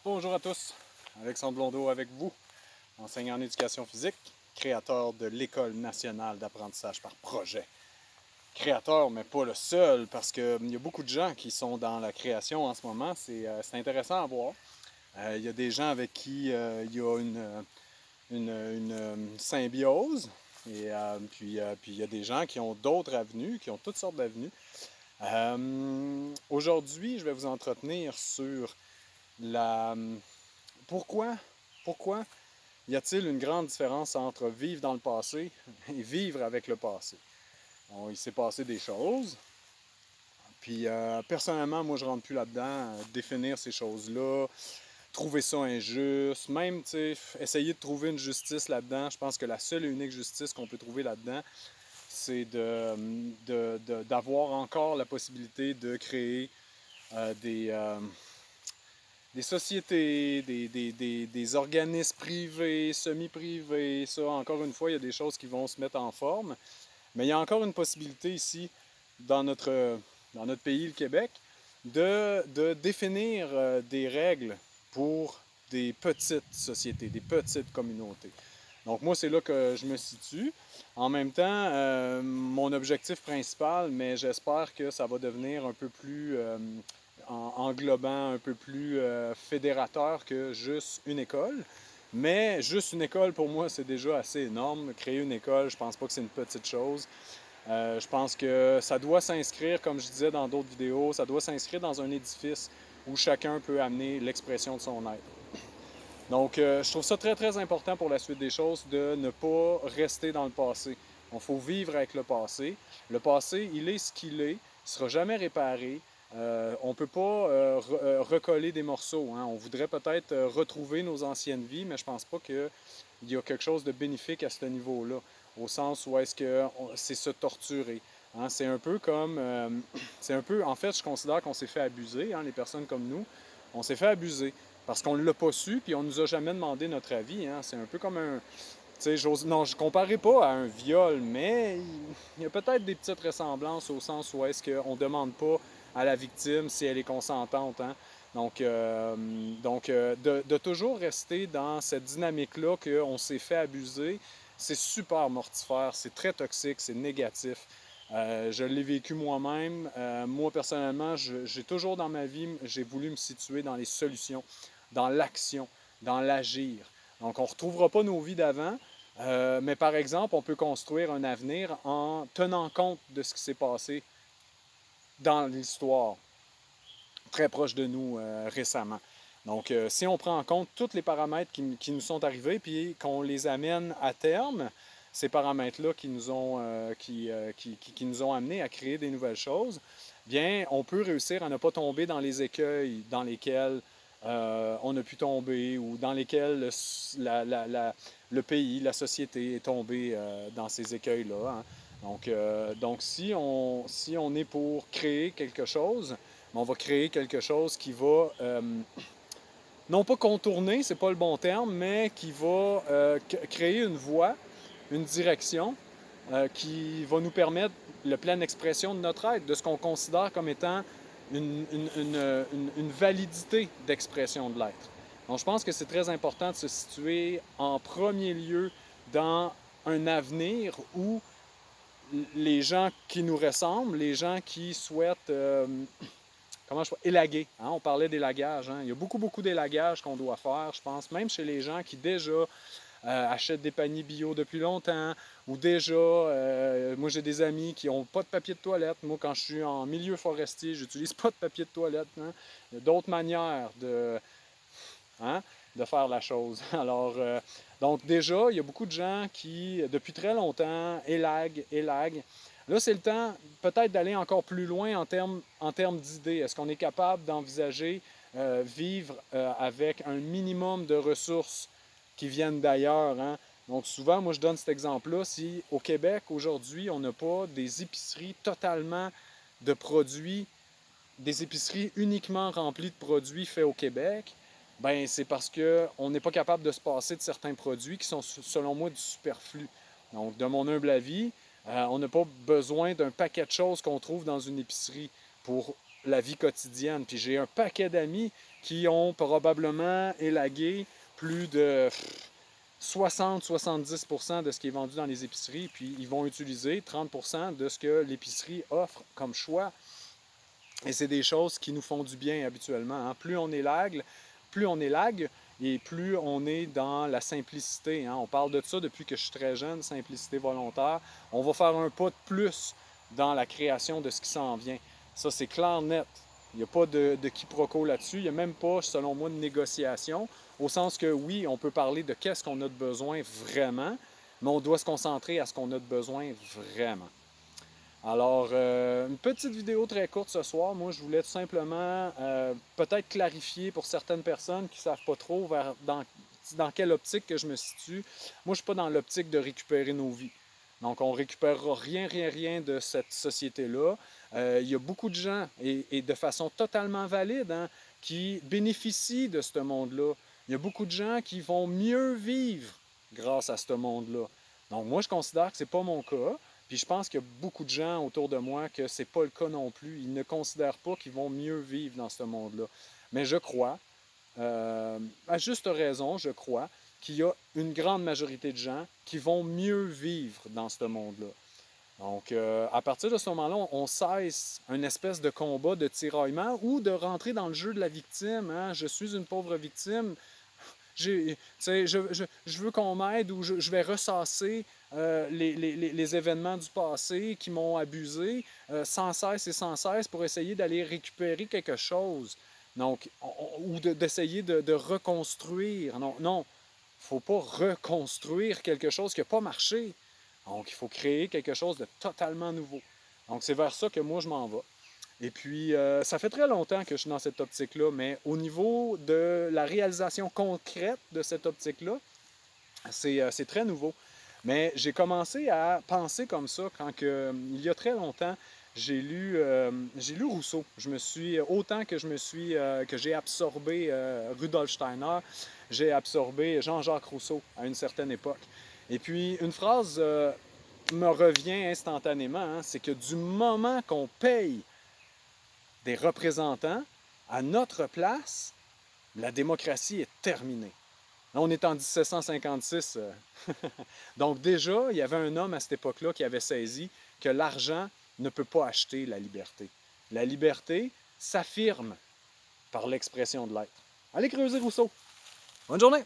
Bonjour à tous, Alexandre Blondeau avec vous, enseignant en éducation physique, créateur de l'École nationale d'apprentissage par projet. Créateur, mais pas le seul, parce qu'il y a beaucoup de gens qui sont dans la création en ce moment, c'est intéressant à voir. Il y a des gens avec qui il y a une symbiose, et puis il y a des gens qui ont d'autres avenues, qui ont toutes sortes d'avenues. Aujourd'hui, je vais vous entretenir sur la... Pourquoi, pourquoi y a-t-il une grande différence entre vivre dans le passé et vivre avec le passé? Bon, il s'est passé des choses, puis personnellement, moi je rentre plus là-dedans, définir ces choses-là, trouver ça injuste, même essayer de trouver une justice là-dedans. Je pense que la seule et unique justice qu'on peut trouver là-dedans, c'est d'avoir encore la possibilité de créer des sociétés, des organismes privés, semi-privés. Ça, encore une fois, il y a des choses qui vont se mettre en forme. Mais il y a encore une possibilité ici, dans notre pays, le Québec, de définir des règles pour des petites sociétés, des petites communautés. Donc moi, c'est là que je me situe. En même temps, mon objectif principal, mais j'espère que ça va devenir un peu plus englobant, un peu plus fédérateur que juste une école. Mais juste une école, pour moi, c'est déjà assez énorme. Créer une école, je pense pas que c'est une petite chose. Je pense que ça doit s'inscrire, comme je disais dans d'autres vidéos, ça doit s'inscrire dans un édifice où chacun peut amener l'expression de son être. Donc, je trouve ça très, très important pour la suite des choses de ne pas rester dans le passé. Il faut vivre avec le passé. Le passé, il est ce qu'il est. Il ne sera jamais réparé. On ne peut pas recoller des morceaux. Hein. On voudrait peut-être retrouver nos anciennes vies, mais je ne pense pas qu'il y a quelque chose de bénéfique à ce niveau-là, au sens où est-ce que c'est se torturer. Hein. C'est un peu comme... en fait, je considère qu'on s'est fait abuser, hein, les personnes comme nous. On s'est fait abuser parce qu'on ne l'a pas su, puis on ne nous a jamais demandé notre avis. Hein. C'est un peu comme un... Non, je ne comparerai pas à un viol, mais il y a peut-être des petites ressemblances au sens où est-ce qu'on ne demande pas à la victime si elle est consentante. Hein. Donc, de toujours rester dans cette dynamique-là qu'on s'est fait abuser, c'est super mortifère, c'est très toxique, c'est négatif. Je l'ai vécu moi-même. Moi, personnellement, j'ai toujours dans ma vie, j'ai voulu me situer dans les solutions, dans l'action, dans l'agir. Donc, on ne retrouvera pas nos vies d'avant, mais par exemple, on peut construire un avenir en tenant compte de ce qui s'est passé dans l'histoire, très proche de nous récemment. Donc, si on prend en compte tous les paramètres qui nous sont arrivés, puis qu'on les amène à terme, ces paramètres-là qui nous ont amenés à créer des nouvelles choses, bien, on peut réussir à ne pas tomber dans les écueils dans lesquels on a pu tomber ou dans lesquels le pays, la société est tombé dans ces écueils-là. Hein. Donc si on est pour créer quelque chose, on va créer quelque chose qui va non pas contourner, c'est pas le bon terme, mais qui va créer une voie, une direction qui va nous permettre la pleine expression de notre être, de ce qu'on considère comme étant une validité d'expression de l'être. Donc je pense que c'est très important de se situer en premier lieu dans un avenir où les gens qui nous ressemblent, les gens qui souhaitent élaguer. Hein? On parlait d'élagage. Hein? Il y a beaucoup, beaucoup d'élagage qu'on doit faire, je pense, même chez les gens qui déjà achètent des paniers bio depuis longtemps, ou déjà, moi j'ai des amis qui n'ont pas de papier de toilette. Moi, quand je suis en milieu forestier, j'utilise pas de papier de toilette. Hein? Il y a d'autres manières de faire la chose. Alors, donc déjà, il y a beaucoup de gens qui, depuis très longtemps, élaguent. Là, c'est le temps peut-être d'aller encore plus loin en termes d'idées. Est-ce qu'on est capable d'envisager vivre avec un minimum de ressources qui viennent d'ailleurs? Hein? Donc souvent, moi, je donne cet exemple-là. Si au Québec, aujourd'hui, on n'a pas des épiceries totalement de produits, des épiceries uniquement remplies de produits faits au Québec, ben c'est parce qu'on n'est pas capable de se passer de certains produits qui sont, selon moi, du superflu. Donc, de mon humble avis, on n'a pas besoin d'un paquet de choses qu'on trouve dans une épicerie pour la vie quotidienne. Puis j'ai un paquet d'amis qui ont probablement élagué plus de 60-70% de ce qui est vendu dans les épiceries, puis ils vont utiliser 30% de ce que l'épicerie offre comme choix. Et c'est des choses qui nous font du bien habituellement. Hein. Plus on élague, et plus on est dans la simplicité. Hein. On parle de ça depuis que je suis très jeune, simplicité volontaire. On va faire un pas de plus dans la création de ce qui s'en vient. Ça, c'est clair, net. Il n'y a pas de quiproquo là-dessus. Il n'y a même pas, selon moi, de négociation. Au sens que oui, on peut parler de qu'est-ce qu'on a de besoin vraiment, mais on doit se concentrer à ce qu'on a de besoin vraiment. Alors, une petite vidéo très courte ce soir. Moi, je voulais tout simplement peut-être clarifier pour certaines personnes qui ne savent pas trop dans quelle optique que je me situe. Moi, je ne suis pas dans l'optique de récupérer nos vies. Donc, on ne récupérera rien de cette société-là. Il y a beaucoup de gens, et de façon totalement valide, hein, qui bénéficient de ce monde-là. Il y a beaucoup de gens qui vont mieux vivre grâce à ce monde-là. Donc, moi, je considère que ce n'est pas mon cas. Puis je pense qu'il y a beaucoup de gens autour de moi que c'est pas le cas non plus. Ils ne considèrent pas qu'ils vont mieux vivre dans ce monde-là. Mais je crois, à juste raison, je crois qu'il y a une grande majorité de gens qui vont mieux vivre dans ce monde-là. Donc, à partir de ce moment-là, on cesse une espèce de combat de tiraillement ou de rentrer dans le jeu de la victime. Hein? Je suis une pauvre victime. Je veux qu'on m'aide ou je vais ressasser les événements du passé qui m'ont abusé sans cesse pour essayer d'aller récupérer quelque chose. Donc, ou d'essayer de reconstruire. Non, il ne faut pas reconstruire quelque chose qui n'a pas marché. Donc, il faut créer quelque chose de totalement nouveau. Donc, c'est vers ça que moi, je m'en vais. Et puis, ça fait très longtemps que je suis dans cette optique-là, mais au niveau de la réalisation concrète de cette optique-là, c'est très nouveau. Mais j'ai commencé à penser comme ça quand il y a très longtemps, j'ai lu Rousseau. Autant que que j'ai absorbé Rudolf Steiner, j'ai absorbé Jean-Jacques Rousseau à une certaine époque. Et puis, une phrase me revient instantanément, hein, c'est que du moment qu'on paye des représentants à notre place, la démocratie est terminée. Là, on est en 1756. Donc déjà, il y avait un homme à cette époque-là qui avait saisi que l'argent ne peut pas acheter la liberté. La liberté s'affirme par l'expression de l'être. Allez creuser Rousseau. Bonne journée!